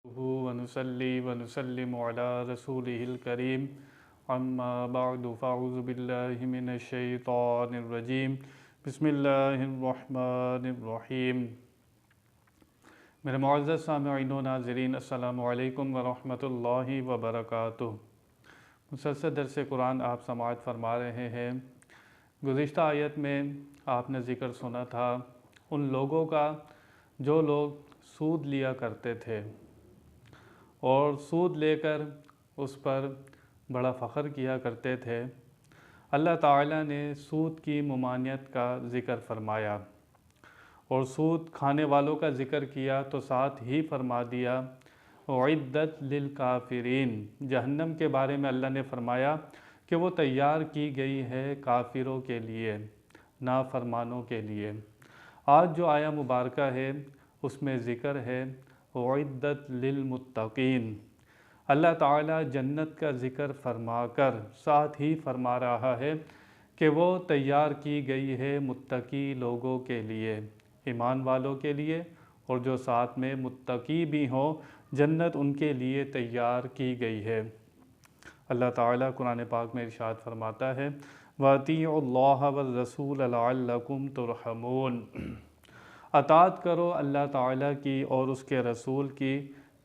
वनुसल्ली वनुसल्लिमु अला रसूलिहिल करीम अम्मा बअदु फ़अऊज़ु बिल्लाहि मिनश शैतानिर रजीम बिस्मिल्लाहिर रहमानिर रहीम। मेरे मुअज़्ज़ज़ सामिईन व नाज़रीन, अस्सलामु अलैकुम व रहमतुल्लाहि व बरकातुहू। मुसलसल दर्स कुरान आप समाअत फरमा रहे हैं। गुज़िश्ता आयत में आपने ज़िक्र सुना था उन लोगों का जो लोग सूद लिया करते थे और सूद लेकर उस पर बड़ा फ़ख्र किया करते थे। अल्लाह ताला ने सूद की ममानियत का ज़िक्र फरमाया और सूद खाने वालों का ज़िक्र किया तो साथ ही फरमा दिया उइद्दत लिल काफ़िरीन। जहन्नम के बारे में अल्लाह ने फरमाया कि वो तैयार की गई है काफिरों के लिए, नाफरमानों के लिए। आज जो आया मुबारका है उसमें ज़िक्र है उइद्दत लिल मुत्तकीन। अल्लाह ताला जन्नत का ज़िक्र फरमाकर साथ ही फरमा रहा है कि वो तैयार की गई है मुत्तकी लोगों के लिए, ईमान वालों के लिए, और जो साथ में मुत्तकी भी हों जन्नत उनके लिए तैयार की गई है। अल्लाह ताला कुरान पाक में इरशाद फरमाता है वातिउल्लाह व रसूल लअल्लकुम तुरहमून। अताअत करो अल्लाह ताला की और उसके रसूल की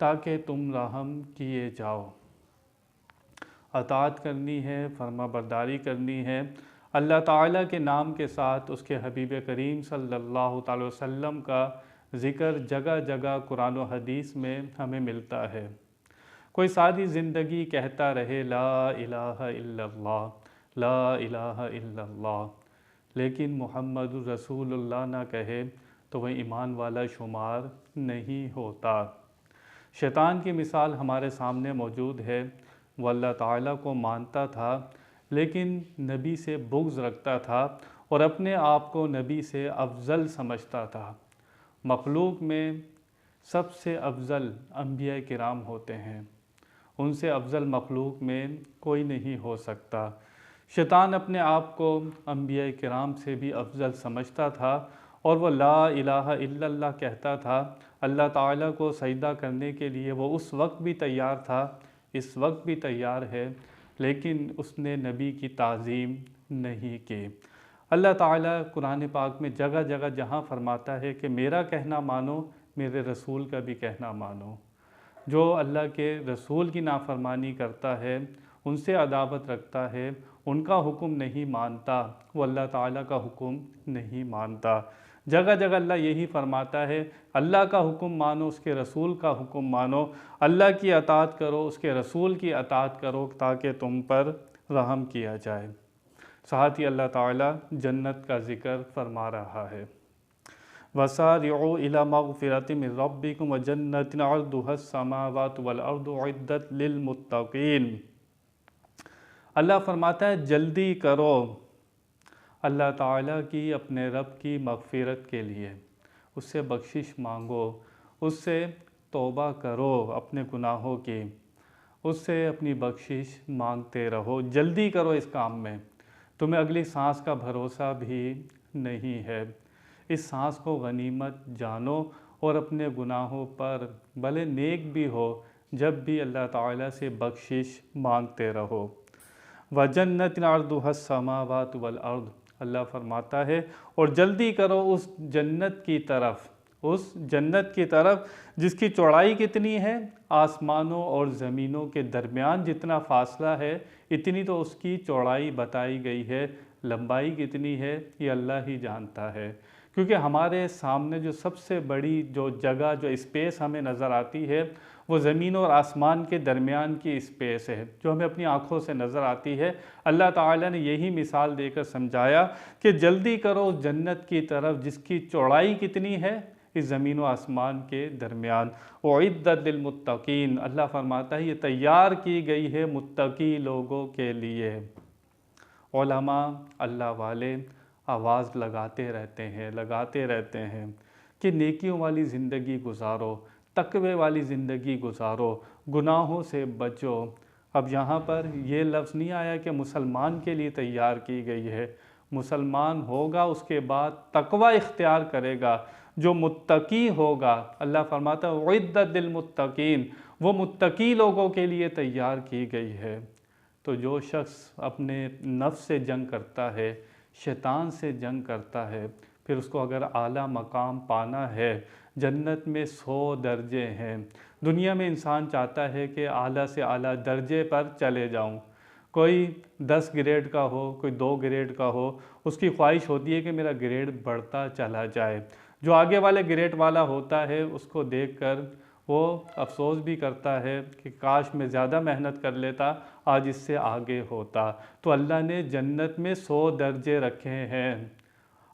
ताकि तुम रहम किए जाओ। अताअत करनी है, फरमा बरदारी करनी है अल्लाह ताला के नाम के साथ। उसके हबीब करीम सल्लल्लाहु अलैहि वसल्लम का ज़िक्र जगह जगह कुरान और हदीस में हमें मिलता है। कोई सारी ज़िंदगी कहता रहे ला इलाहा इल्लल्लाह, ला इलाहा इल्लल्लाह, लेकिन मुहम्मदुर रसूलुल्लाह ना कहे तो वह ईमान वाला शुमार नहीं होता। शैतान की मिसाल हमारे सामने मौजूद है। वह अल्लाह ताला को मानता था लेकिन नबी से बुग़्ज़ रखता था और अपने आप को नबी से अफजल समझता था। मखलूक में सबसे अफजल अंबिया किराम होते हैं, उनसे अफजल मखलूक में कोई नहीं हो सकता। शैतान अपने आप को अंबिया किराम से भी अफजल समझता था और वह ला इलाहा इल्लल्लाह कहता था। अल्लाह ताला को सजदा करने के लिए वो उस वक्त भी तैयार था, इस वक्त भी तैयार है, लेकिन उसने नबी की ताज़ीम नहीं की। अल्लाह ताला कुरान पाक में जगह जगह जहाँ फरमाता है कि मेरा कहना मानो, मेरे रसूल का भी कहना मानो। जो अल्लाह के रसूल की नाफरमानी करता है, उनसे अदावत रखता है, उनका हुक्म नहीं मानता, वो अल्लाह ताला का हुक्म नहीं मानता। जगह जगह अल्लाह यही फरमाता है अल्लाह का हुक्म मानो, उसके रसूल का हुक्म मानो, अल्लाह की अताअत करो, उसके रसूल की अताअत करो ताकि तुम पर रहम किया जाए। साथ ही अल्लाह ताला जन्नत का ज़िक्र फरमा रहा है वसारिउ इला मग़फ़िरतिम मिन रब्बिकुम व जन्नतिन अर्दुहस समावातु वल अर्दु उइद्दत लिल मुत्तक़ीन। अल्लाह फरमाता है जल्दी करो अल्लाह ताला की, अपने रब की मग़फ़िरत के लिए, उससे बख्शिश मांगो, उससे तौबा करो अपने गुनाहों की, उससे अपनी बख्शिश मांगते रहो। जल्दी करो इस काम में, तुम्हें अगली सांस का भरोसा भी नहीं है। इस सांस को गनीमत जानो और अपने गुनाहों पर भले नेक भी हो जब भी अल्लाह ताला से बख्शिश मांगते रहो। व जन्नतिन अर्दुहस समावातु वल अर्द। अल्लाह फरमाता है और जल्दी करो उस जन्नत की तरफ, उस जन्नत की तरफ जिसकी चौड़ाई कितनी है, आसमानों और ज़मीनों के दरमियान जितना फ़ासला है इतनी तो उसकी चौड़ाई बताई गई है। लंबाई कितनी है ये अल्लाह ही जानता है, क्योंकि हमारे सामने जो सबसे बड़ी जो जगह, जो स्पेस हमें नज़र आती है वो ज़मीन और आसमान के दरमियान की स्पेस है, जो हमें अपनी आँखों से नज़र आती है। अल्लाह ताला ने यही मिसाल देकर समझाया कि जल्दी करो उस जन्नत की तरफ जिसकी चौड़ाई कितनी है, इस ज़मीन व आसमान के दरमियान। उइद्दत लिल मुत्तकीन। अल्लाह फरमाता है ये तैयार की गई है मुत्तकी लोगों के लिए। उलमा, अल्लाह वाले आवाज़ लगाते रहते हैं कि नेकियों वाली ज़िंदगी गुजारो, तकवे वाली ज़िंदगी गुजारो, गुनाहों से बचो। अब यहाँ पर यह लफ्ज़ नहीं आया कि मुसलमान के लिए तैयार की गई है। मुसलमान होगा उसके बाद तकवा इख्तियार करेगा, जो मुत्तकी होगा, अल्लाह फरमाता है उइद्दत लिलमुत्तकीन, वो मुत्तकी लोगों के लिए तैयार की गई है। तो जो शख्स अपने नफ्स से जंग करता है, शैतान से जंग करता है, फिर उसको अगर आला मकाम पाना है, जन्नत में 100 दर्जे हैं। दुनिया में इंसान चाहता है कि आला से आला दर्जे पर चले जाऊं। कोई 10 ग्रेड का हो, कोई 2 ग्रेड का हो, उसकी ख्वाहिश होती है कि मेरा ग्रेड बढ़ता चला जाए। जो आगे वाले ग्रेड वाला होता है उसको देखकर वो अफसोस भी करता है कि काश मैं ज़्यादा मेहनत कर लेता, आज इससे आगे होता। तो अल्लाह ने जन्नत में 100 दर्जे रखे हैं।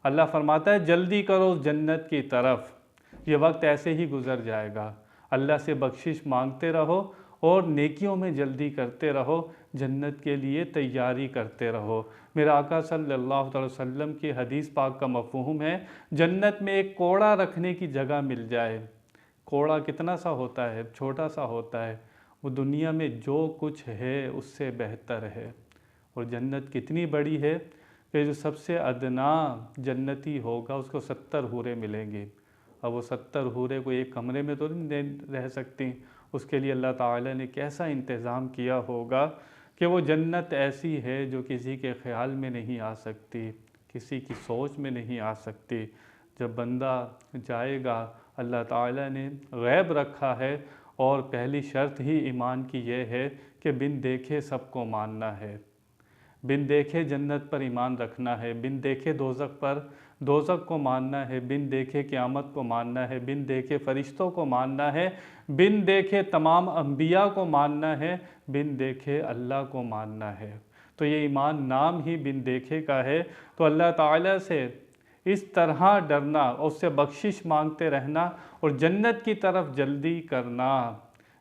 अल्लाह फरमाता है जल्दी करो उस जन्नत की तरफ, ये वक्त ऐसे ही गुजर जाएगा। अल्लाह से बख्शिश मांगते रहो और नेकियों में जल्दी करते रहो, जन्नत के लिए तैयारी करते रहो। मेरा आका सल्लल्लाहु अलैहि वसल्लम की हदीस पाक का मफ़हूम है, जन्नत में एक कोड़ा रखने की जगह मिल जाए। कोड़ा कितना सा होता है, छोटा सा होता है, वो दुनिया में जो कुछ है उससे बेहतर है। और जन्नत कितनी बड़ी है कि जो सबसे अदना जन्नती होगा उसको 70 हूरें मिलेंगी। अब वो 70 हूरें को एक कमरे में तो नहीं रह सकती, उसके लिए अल्लाह ताला ने कैसा इंतज़ाम किया होगा कि वो जन्नत ऐसी है जो किसी के ख़्याल में नहीं आ सकती, किसी की सोच में नहीं आ सकती। जब बंदा जाएगा, अल्लाह ताला ने गैब रखा है और पहली शर्त ही ईमान की ये है कि बिन देखे सबको मानना है, बिन देखे जन्नत पर ईमान रखना है, बिन देखे दोज़ख को मानना है, बिन देखे क़यामत को मानना है, बिन देखे फ़रिश्तों को मानना है, बिन देखे तमाम अम्बिया को मानना है, बिन देखे अल्लाह को मानना है। तो ये ईमान नाम ही बिन देखे का है। तो अल्लाह ताला से इस तरह डरना और उससे बख्शिश मांगते रहना और जन्नत की तरफ जल्दी करना,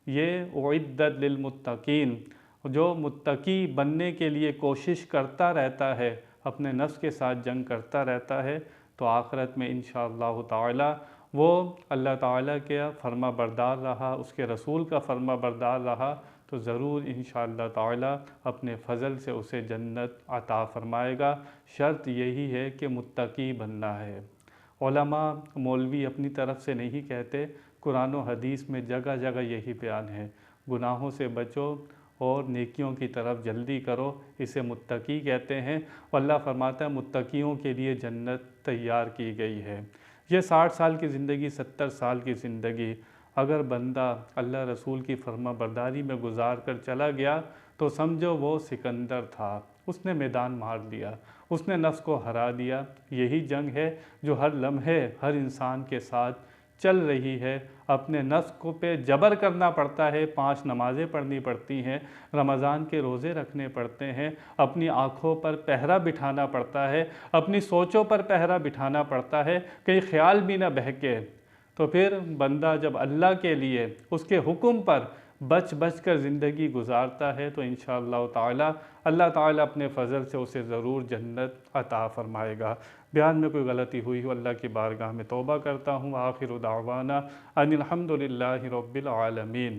ये उइद्दत लिलमुत्तकीन, जो मुत्तकी बनने के लिए कोशिश करता रहता है, अपने नफ्स के साथ जंग करता रहता है, तो आखिरत में इंशाअल्लाह ताला वो अल्लाह ताला के फर्मा बरदार रहा, उसके रसूल का फर्मा बरदार रहा, तो ज़रूर इंशाअल्लाह ताला अपने फ़ज़ल से उसे जन्नत अता फ़रमाएगा। शर्त यही है कि मुत्तकी बनना है। उलमा मौलवी अपनी तरफ से नहीं कहते, कुरान और हदीस में जगह जगह यही बयान है, गुनाहों से बचो और नेकियों की तरफ जल्दी करो, इसे मुत्तकी कहते हैं। अल्लाह फरमाता है मुत्तकियों के लिए जन्नत तैयार की गई है। ये 60 साल की ज़िंदगी, 70 साल की ज़िंदगी अगर बंदा अल्लाह रसूल की फर्मा बरदारी में गुजार कर चला गया तो समझो वो सिकंदर था, उसने मैदान मार लिया, उसने नफ्स को हरा दिया। यही जंग है जो हर लम्हे हर इंसान के साथ चल रही है। अपने नफ्स को पे जबर करना पड़ता है, 5 नमाज़ें पढ़नी पड़ती हैं, रमज़ान के रोज़े रखने पड़ते हैं, अपनी आँखों पर पहरा बिठाना पड़ता है, अपनी सोचों पर पहरा बिठाना पड़ता है, कहीं ख्याल भी ना बहके। तो फिर बंदा जब अल्लाह के लिए उसके हुक्म पर बच बच कर ज़िंदगी गुजारता है तो इंशाअल्लाह ताला अल्लाह ताला अपने फ़ज़ल से उसे ज़रूर जन्नत अता फ़रमाएगा। बयान में कोई गलती हुई हो अल्लाह की बारगाह में तौबा करता हूँ। आखिर दावाना अनिल हम्दुलिल्लाहि रब्बिल आलमीन।